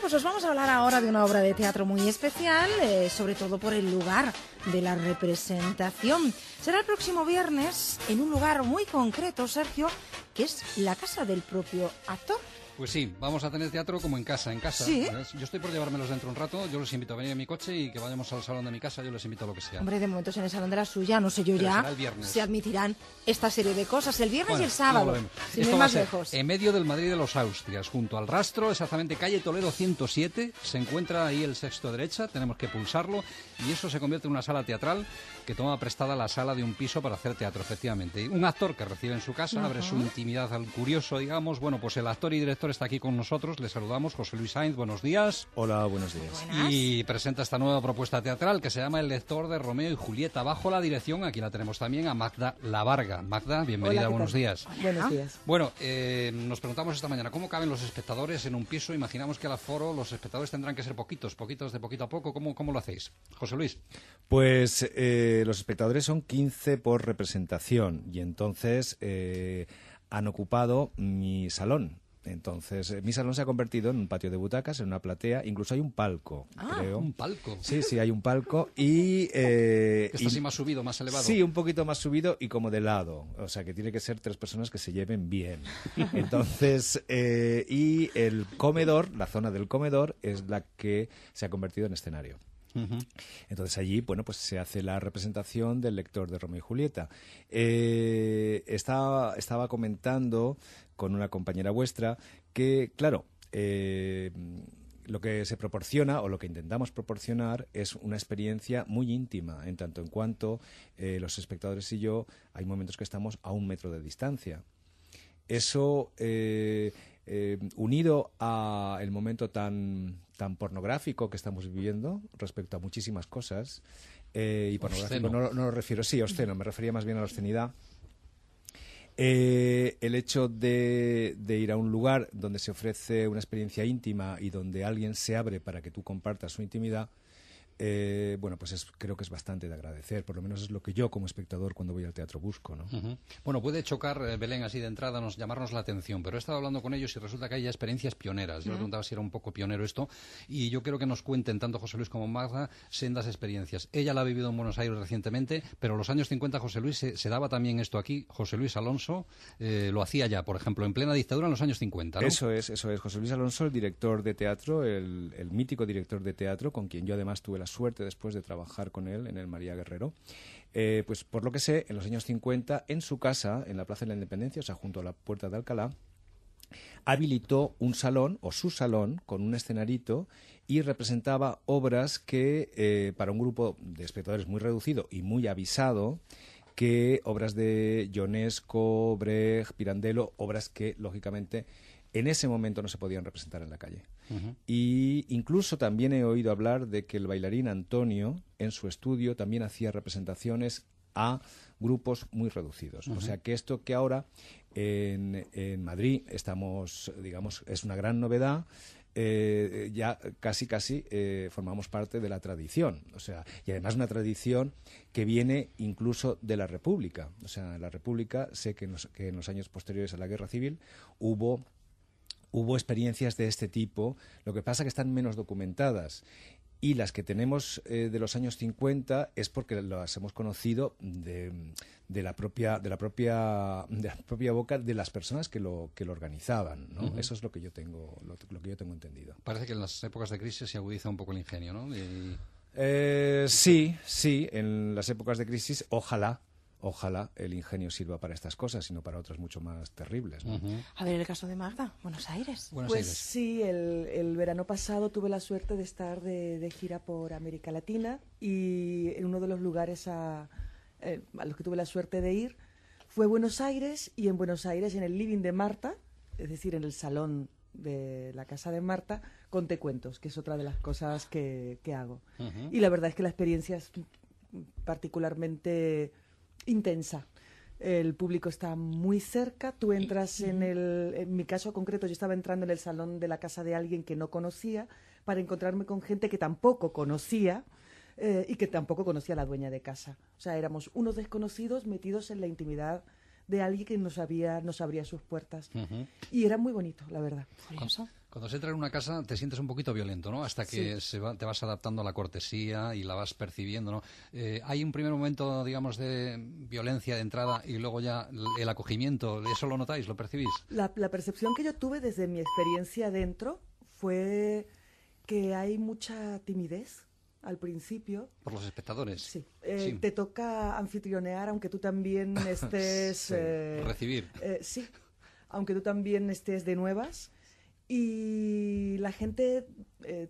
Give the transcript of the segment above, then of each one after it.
pues os vamos a hablar ahora de una obra de teatro muy especial, sobre todo por el lugar de la representación. Será el próximo viernes en un lugar muy concreto, Sergio, que es la casa del propio actor. Pues sí, vamos a tener teatro como en casa, ¿Sí? Yo estoy por llevármelos dentro un rato, yo los invito a venir en mi coche y que vayamos al salón de mi casa, yo les invito a lo que sea. Hombre, de momento es en el salón de la suya, no sé yo. Pero Ya será el viernes. se admitirán esta serie de cosas el viernes Bueno, y el sábado, luego lo vemos. sin Esto ir va a más ser lejos. en medio del Madrid de los Austrias, junto al Rastro, exactamente calle Toledo 107, se encuentra ahí el sexto derecha, tenemos que pulsarlo y eso se convierte en una sala teatral que toma prestada la sala de un piso para hacer teatro, efectivamente. Un actor que recibe en su casa, abre su intimidad al curioso, digamos. Bueno, pues el actor y director está aquí con nosotros, le saludamos, José Luis Sainz, buenos días. Hola, buenos días. Buenas. Y presenta esta nueva propuesta teatral que se llama El lector de Romeo y Julieta. Bajo la dirección, aquí la tenemos también, a Magda Lavarga. Magda, bienvenida, Hola, ¿qué buenos tal? días. Buenos días. Bueno, nos preguntamos esta mañana, ¿cómo caben los espectadores en un piso? Imaginamos que al aforo los espectadores tendrán que ser poquitos de poquito a poco. ¿Cómo lo hacéis? José Luis. Pues los espectadores son 15 por representación y entonces han ocupado mi salón. Entonces, mi salón se ha convertido en un patio de butacas, en una platea, incluso hay un palco, creo. Un palco. Sí, hay un palco y... Que está así más subido, más elevado. Sí, un poquito más subido y como de lado. O sea, que tiene que ser 3 personas que se lleven bien. Entonces, y el comedor, la zona del comedor, es la que se ha convertido en escenario. Entonces allí, bueno, pues se hace la representación del lector de Romeo y Julieta. Estaba comentando con una compañera vuestra que, claro, lo que se proporciona o lo que intentamos proporcionar es una experiencia muy íntima, en tanto en cuanto los espectadores y yo hay momentos que estamos a 1 metro de distancia. Eso, unido a el momento tan pornográfico que estamos viviendo respecto a muchísimas cosas, y pornográfico no lo refiero, sí, obsceno, me refería más bien a la obscenidad. El hecho de ir a un lugar donde se ofrece una experiencia íntima y donde alguien se abre para que tú compartas su intimidad, bueno, pues creo que es bastante de agradecer, por lo menos es lo que yo como espectador cuando voy al teatro busco, ¿no? Bueno, puede chocar, Belén, así de entrada, llamarnos la atención, pero he estado hablando con ellos y resulta que hay ya experiencias pioneras. Yo le preguntaba si era un poco pionero esto, y yo quiero que nos cuenten, tanto José Luis como Magda, sendas experiencias. Ella la ha vivido en Buenos Aires recientemente, pero en los años 50, José Luis, se daba también esto aquí. José Luis Alonso lo hacía ya, por ejemplo, en plena dictadura en los años 50, ¿no? Eso es. José Luis Alonso, el director de teatro, el mítico director de teatro, con quien yo además tuve la suerte después de trabajar con él en el María Guerrero. Pues por lo que sé, en los años 50, en su casa, en la Plaza de la Independencia, o sea, junto a la Puerta de Alcalá, habilitó un salón, o su salón, con un escenarito y representaba obras que, para un grupo de espectadores muy reducido y muy avisado, que obras de Ionesco, Brecht, Pirandello, obras que, lógicamente, en ese momento no se podían representar en la calle. Y incluso también he oído hablar de que el bailarín Antonio, en su estudio, también hacía representaciones a grupos muy reducidos. O sea que esto que ahora en Madrid estamos, digamos, es una gran novedad. Ya casi formamos parte de la tradición, o sea, y además una tradición que viene incluso de la República. O sea, en la República sé que en los años posteriores a la Guerra Civil hubo experiencias de este tipo, lo que pasa que están menos documentadas. Y las que tenemos de los años 50 es porque las hemos conocido de la propia boca de las personas que lo organizaban, ¿no? Eso es lo que yo tengo entendido. Parece que en las épocas de crisis se agudiza un poco el ingenio, ¿no? Sí, en las épocas de crisis, ojalá el ingenio sirva para estas cosas y no para otras mucho más terribles, ¿no? A ver, el caso de Magda, Buenos Aires. Pues sí, el verano pasado tuve la suerte de estar de gira por América Latina y en uno de los lugares a los que tuve la suerte de ir fue Buenos Aires, y en Buenos Aires, en el living de Marta, es decir, en el salón de la casa de Marta, conté cuentos, que es otra de las cosas que hago. Y la verdad es que la experiencia es particularmente intensa. El público está muy cerca, tú entras en mi caso concreto, yo estaba entrando en el salón de la casa de alguien que no conocía para encontrarme con gente que tampoco conocía y que tampoco conocía a la dueña de casa. O sea, éramos unos desconocidos metidos en la intimidad de alguien que nos abría sus puertas. Y era muy bonito, la verdad. Cuando se entra en una casa te sientes un poquito violento, ¿no? Hasta que te vas adaptando a la cortesía y la vas percibiendo, ¿no? Hay un primer momento, digamos, de violencia de entrada y luego ya el acogimiento. ¿Eso lo notáis, lo percibís? La percepción que yo tuve desde mi experiencia dentro fue que hay mucha timidez al principio. Por los espectadores. Sí. Sí. Te toca anfitrionear, aunque tú también estés... Recibir. Sí, aunque tú también estés de nuevas. Y la gente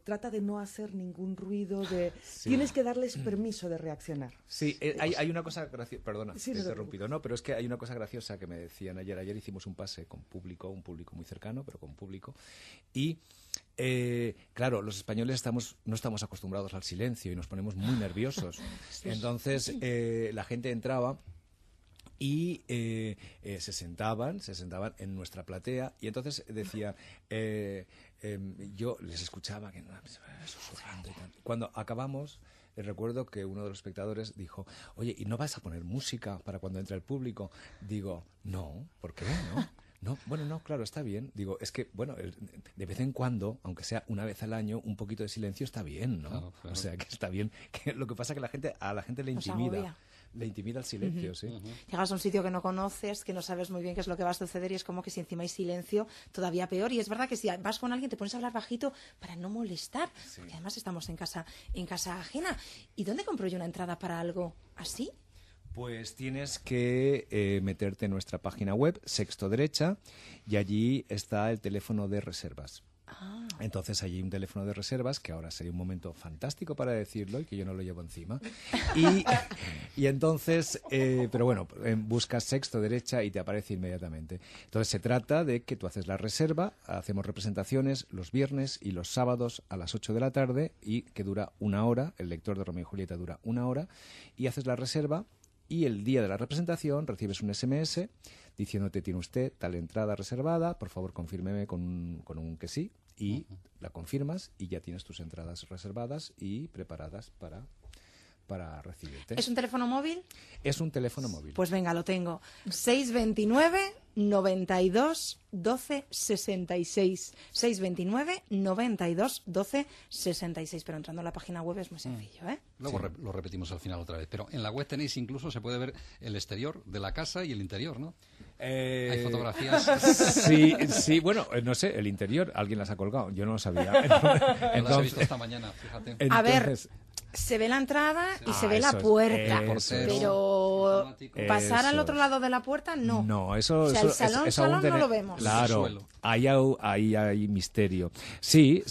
trata de no hacer ningún ruido, tienes que darles permiso de reaccionar. Sí, hay una cosa graciosa, perdona, Sí, te he no te interrumpido, no, pero es que hay una cosa graciosa que me decían ayer. Ayer hicimos un pase con público, un público muy cercano, pero con público, y claro, los españoles no estamos acostumbrados al silencio y nos ponemos muy nerviosos. Entonces la gente entraba y se sentaban en nuestra platea y entonces decía, yo les escuchaba que susurrando y tal. Cuando acabamos, recuerdo que uno de los espectadores dijo, oye, ¿y no vas a poner música para cuando entre el público? Digo, no, ¿por qué? No, bueno, no, claro, está bien. Digo, es que, bueno, de vez en cuando, aunque sea una vez al año, un poquito de silencio está bien, ¿no? Claro, claro. O sea, que está bien. Lo que pasa es que a la gente le intimida. agobia. Le intimida el silencio, sí. Llegas a un sitio que no conoces, que no sabes muy bien qué es lo que va a suceder y es como que si encima hay silencio, todavía peor. Y es verdad que si vas con alguien te pones a hablar bajito para no molestar, porque además estamos en casa ajena. ¿Y dónde compro yo una entrada para algo así? Pues tienes que meterte en nuestra página web, Sexto Derecha, y allí está el teléfono de reservas. Entonces allí hay un teléfono de reservas, que ahora sería un momento fantástico para decirlo y que yo no lo llevo encima. Y entonces, pero bueno, buscas Sexto Derecha y te aparece inmediatamente. Entonces se trata de que tú haces la reserva, hacemos representaciones los viernes y los sábados a las 8 de la tarde y que dura 1 hora, el lector de Romeo y Julieta dura 1 hora, y haces la reserva y el día de la representación recibes un SMS diciéndote tiene usted tal entrada reservada, por favor confírmeme con un que sí, y la confirmas y ya tienes tus entradas reservadas y preparadas para recibirte. ¿Es un teléfono móvil? Es un teléfono móvil. Pues venga, lo tengo. 629 92 12 66. 629 92 12 66. Pero entrando a la página web es muy sencillo, ¿eh? Luego lo repetimos al final otra vez. Pero en la web tenéis incluso, se puede ver el exterior de la casa y el interior, ¿no? Hay fotografías. Sí, bueno, no sé, el interior, alguien las ha colgado, yo no lo sabía. Entonces, las he visto esta mañana, fíjate. A ver, se ve la entrada y se ve la puerta, pero pasar al otro lado de la puerta no. No, eso, o sea, el salón, eso aún no lo vemos. Claro, ahí hay misterio. Sí,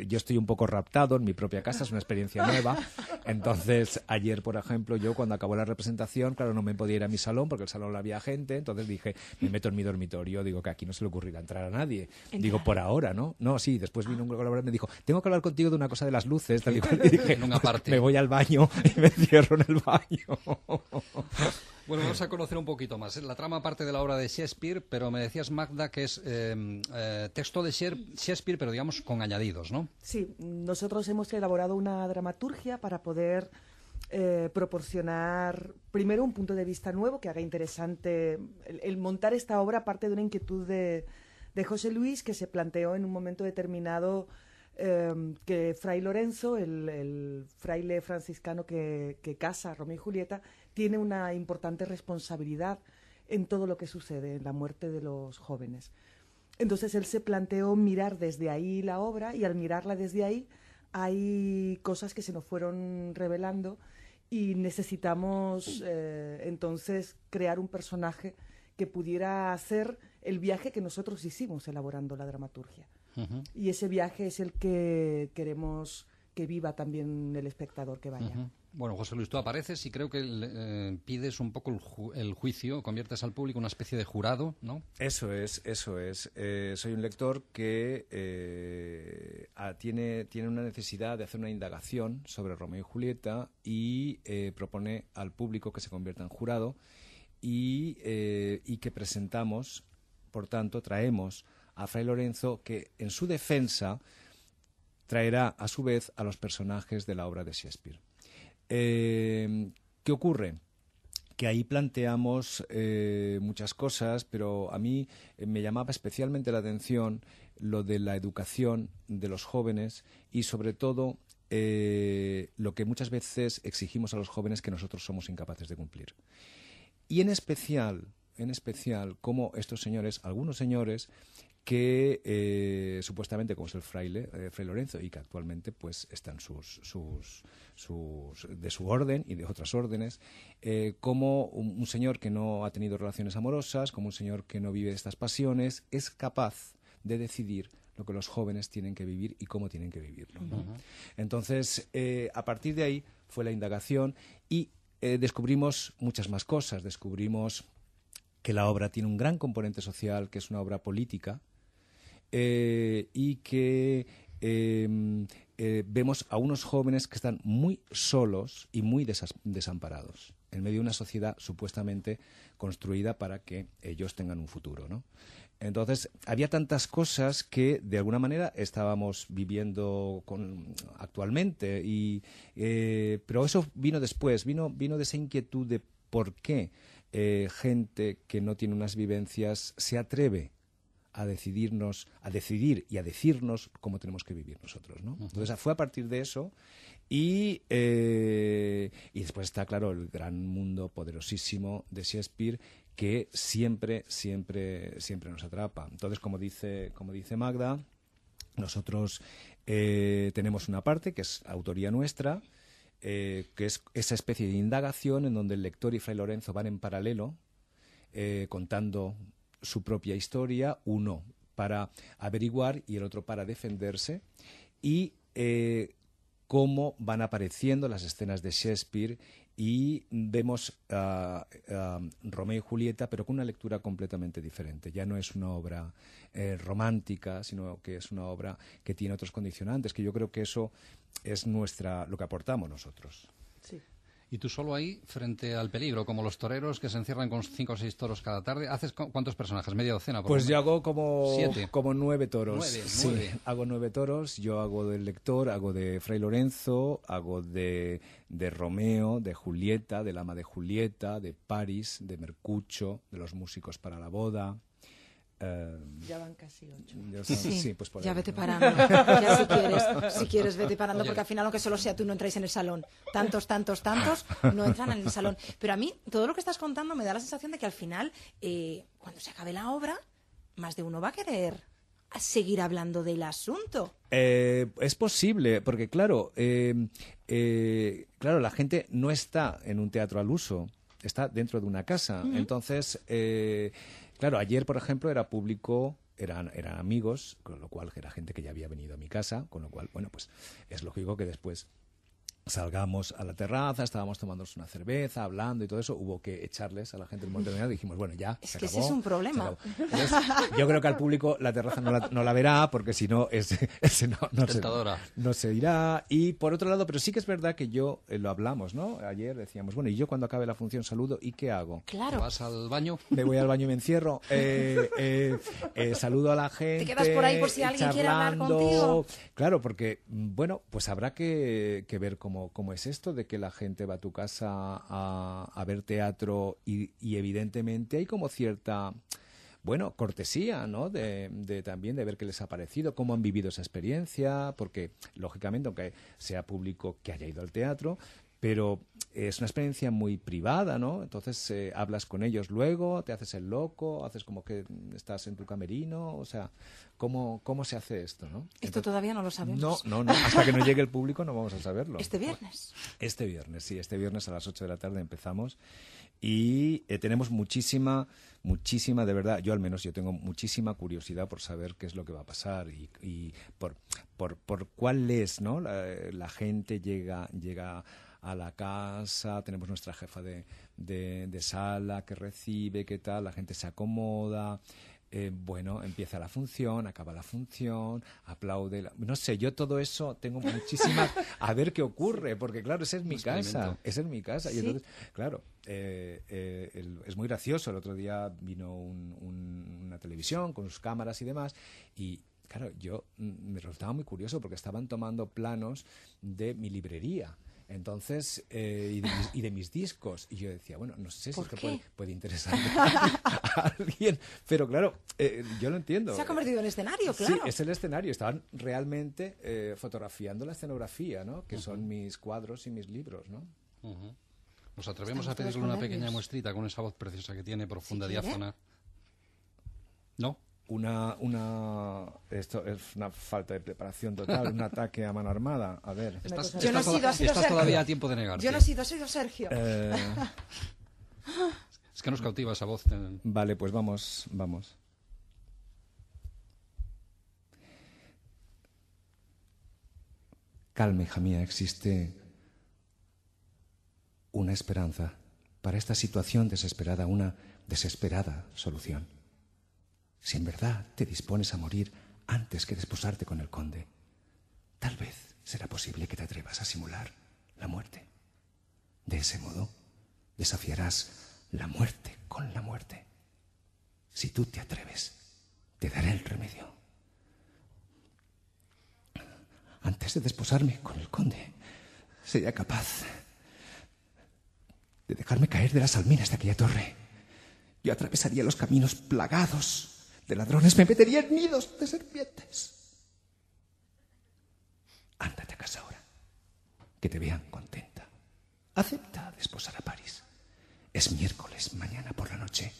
yo estoy un poco raptado en mi propia casa, es una experiencia nueva. Entonces, ayer, por ejemplo, yo cuando acabó la representación, claro, no me podía ir a mi salón porque el salón no había gente, entonces dije, me meto en mi dormitorio, digo que aquí no se le ocurrirá entrar a nadie. Digo, por ahora, ¿no? No, sí, después vino un colaborador y me dijo, tengo que hablar contigo de una cosa de las luces, tal y cual. Y dije, pues, me voy al baño y me cierro en el baño. Bueno, vamos a conocer un poquito más. La trama parte de la obra de Shakespeare, pero me decías, Magda, que es texto de Shakespeare, pero digamos con añadidos, ¿no? Sí, nosotros hemos elaborado una dramaturgia para poder proporcionar primero un punto de vista nuevo que haga interesante. El montar esta obra parte de una inquietud de José Luis, que se planteó en un momento determinado que Fray Lorenzo, el fraile franciscano que casa a Romeo y Julieta, tiene una importante responsabilidad en todo lo que sucede, en la muerte de los jóvenes. Entonces él se planteó mirar desde ahí la obra, y al mirarla desde ahí hay cosas que se nos fueron revelando y necesitamos entonces crear un personaje que pudiera hacer el viaje que nosotros hicimos elaborando la dramaturgia. Y ese viaje es el que queremos que viva también el espectador que vaya. Bueno, José Luis, tú apareces y creo que pides un poco el juicio, conviertes al público en una especie de jurado, ¿no? Eso es. Soy un lector que tiene una necesidad de hacer una indagación sobre Romeo y Julieta y propone al público que se convierta en jurado y que presentamos, por tanto, traemos a Fray Lorenzo, que en su defensa traerá a su vez a los personajes de la obra de Shakespeare. ¿Qué ocurre? que ahí planteamos muchas cosas, pero a mí me llamaba especialmente la atención lo de la educación de los jóvenes y sobre todo lo que muchas veces exigimos a los jóvenes que nosotros somos incapaces de cumplir. Y en especial, como estos señores, algunos señores que supuestamente, como es el fraile, Fray Lorenzo, y que actualmente pues están de su orden y de otras órdenes, como un señor que no ha tenido relaciones amorosas, como un señor que no vive estas pasiones, es capaz de decidir lo que los jóvenes tienen que vivir y cómo tienen que vivirlo, ¿no? Entonces, a partir de ahí fue la indagación y descubrimos muchas más cosas. Descubrimos que la obra tiene un gran componente social, que es una obra política, y que vemos a unos jóvenes que están muy solos y muy desamparados en medio de una sociedad supuestamente construida para que ellos tengan un futuro, ¿no? Entonces, había tantas cosas que, de alguna manera, estábamos viviendo actualmente, pero eso vino después, vino de esa inquietud de por qué gente que no tiene unas vivencias se atreve a decidir y a decirnos cómo tenemos que vivir nosotros, ¿no? Entonces, fue a partir de eso y después está, claro, el gran mundo poderosísimo de Shakespeare, que siempre nos atrapa. Entonces, como dice Magda, nosotros tenemos una parte que es autoría nuestra, que es esa especie de indagación en donde el lector y Fray Lorenzo van en paralelo, contando su propia historia, uno para averiguar y el otro para defenderse, y cómo van apareciendo las escenas de Shakespeare, y vemos Romeo y Julieta, pero con una lectura completamente diferente. Ya no es una obra romántica, sino que es una obra que tiene otros condicionantes, que yo creo que eso es lo que aportamos nosotros. Sí. Y tú solo ahí, frente al peligro, como los toreros que se encierran con 5 o 6 toros cada tarde, ¿haces cuántos personajes? ¿Media docena? Pues yo hago como 7. Como 9 toros. 9. Sí, hago 9 toros. Yo hago del lector, hago de Fray Lorenzo, hago de Romeo, de Julieta, del ama de Julieta, de París, de Mercucho, de los músicos para la boda. Ya van casi 8. Sí, pues por ya ahí, vete ¿no? parando. Ya si quieres vete parando, porque al final, aunque solo sea tú, no entráis en el salón. Tantos no entran en el salón. Pero a mí, todo lo que estás contando me da la sensación de que al final, cuando se acabe la obra, más de uno va a querer seguir hablando del asunto. Es posible, porque claro, la gente no está en un teatro al uso, está dentro de una casa. Entonces, claro, ayer, por ejemplo, era público, eran amigos, con lo cual era gente que ya había venido a mi casa, con lo cual, bueno, pues es lógico que después salgamos a la terraza, estábamos tomándonos una cerveza, hablando y todo eso, hubo que echarles a la gente en un momento determinado, dijimos, bueno, ya, es se que acabó, ese es un problema. Entonces, yo creo que al público la terraza no la verá, porque si no, no se irá. Y por otro lado, pero sí que es verdad que yo, lo hablamos, ¿no? Ayer decíamos, bueno, y yo cuando acabe la función saludo, ¿y qué hago? Claro. ¿Vas al baño? Me voy al baño y me encierro, saludo a la gente. Te quedas por ahí por si alguien quiere hablar contigo. Claro, porque, bueno, pues habrá que ver cómo es esto de que la gente va a tu casa a ver teatro y evidentemente hay como cierta, bueno, cortesía, ¿no? También de ver qué les ha parecido, cómo han vivido esa experiencia, porque lógicamente, aunque sea público que haya ido al teatro, pero es una experiencia muy privada, ¿no? Entonces hablas con ellos luego, te haces el loco, haces como que estás en tu camerino, o sea, ¿cómo se hace esto, no? Esto todavía no lo sabemos. No, hasta que no llegue el público no vamos a saberlo. ¿Este viernes? Este viernes a las 8 de la tarde empezamos y tenemos muchísima, de verdad, yo tengo muchísima curiosidad por saber qué es lo que va a pasar y por cuál es, ¿no? La gente llega a la casa, tenemos nuestra jefa de sala que recibe, qué tal, la gente se acomoda, bueno, empieza la función, acaba la función, aplaude, no sé, yo todo eso tengo muchísima, a ver qué ocurre, porque claro, esa es mi casa, y entonces, claro, es muy gracioso. El otro día vino una televisión con sus cámaras y demás, y claro, yo me resultaba muy curioso porque estaban tomando planos de mi librería. Entonces, y de mis discos. Y yo decía, bueno, no sé si ¿Por esto qué? puede interesar a alguien. Pero claro, yo lo entiendo. Se ha convertido en escenario, claro. Sí, es el escenario. Estaban realmente fotografiando la escenografía, ¿no? Que son mis cuadros y mis libros, ¿no? Nos atrevemos Estamos a pedirle todos con una pequeña nervios. muestrita con esa voz preciosa que tiene, profunda, Si quiere. diáfana. ¿No? Esto es una falta de preparación total, un ataque a mano armada. A ver. Yo no he sido, ha sido estás Sergio. todavía a tiempo de negarte. Yo no he sido, ha sido Sergio. Es que nos cautiva esa voz. Vale, pues vamos. Calma, hija mía, existe una esperanza para esta situación desesperada, una desesperada solución. Si en verdad te dispones a morir antes que desposarte con el conde, tal vez será posible que te atrevas a simular la muerte. De ese modo, desafiarás la muerte con la muerte. Si tú te atreves, te daré el remedio. Antes de desposarme con el conde, sería capaz de dejarme caer de las almenas de aquella torre. Yo atravesaría los caminos plagados de ladrones, me metería en nidos de serpientes. Ándate a casa ahora, que te vean contenta. Acepta desposar a París. Es miércoles, mañana por la noche.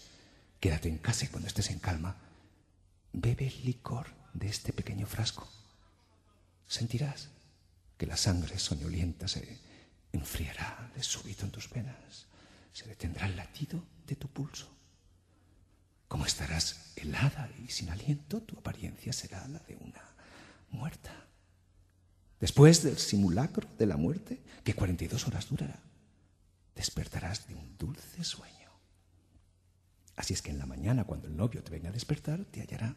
Quédate en casa y cuando estés en calma, bebe el licor de este pequeño frasco. Sentirás que la sangre soñolienta se enfriará de súbito en tus venas. Se detendrá el latido de tu pulso. Como estarás helada y sin aliento, tu apariencia será la de una muerta. Después del simulacro de la muerte, que 42 horas durará, despertarás de un dulce sueño. Así es que en la mañana, cuando el novio te venga a despertar, te hallará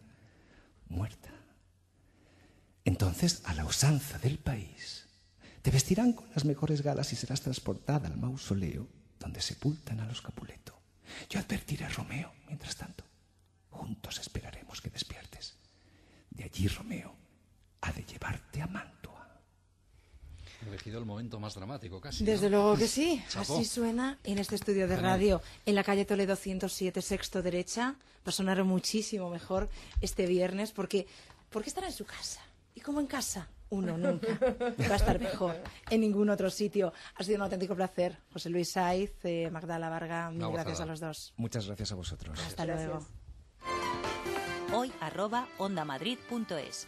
muerta. Entonces, a la usanza del país, te vestirán con las mejores galas y serás transportada al mausoleo donde sepultan a los Capuleto. Yo advertiré a Romeo, mientras tanto. Juntos esperaremos que despiertes. De allí Romeo ha de llevarte a Mantua. He elegido el momento más dramático, casi. Desde ¿no? luego que sí. Chapó. Así suena en este estudio de Genial. radio, en la calle Toledo 107, sexto derecha. Va a sonar muchísimo mejor este viernes porque estará en su casa. Y como en casa, uno nunca va a estar mejor en ningún otro sitio. Ha sido un auténtico placer. José Luis Saiz, Magdala Varga, mil Una gracias gozada. a los dos. Muchas gracias a vosotros. Hasta Gracias. luego. hoy@ondamadrid.es.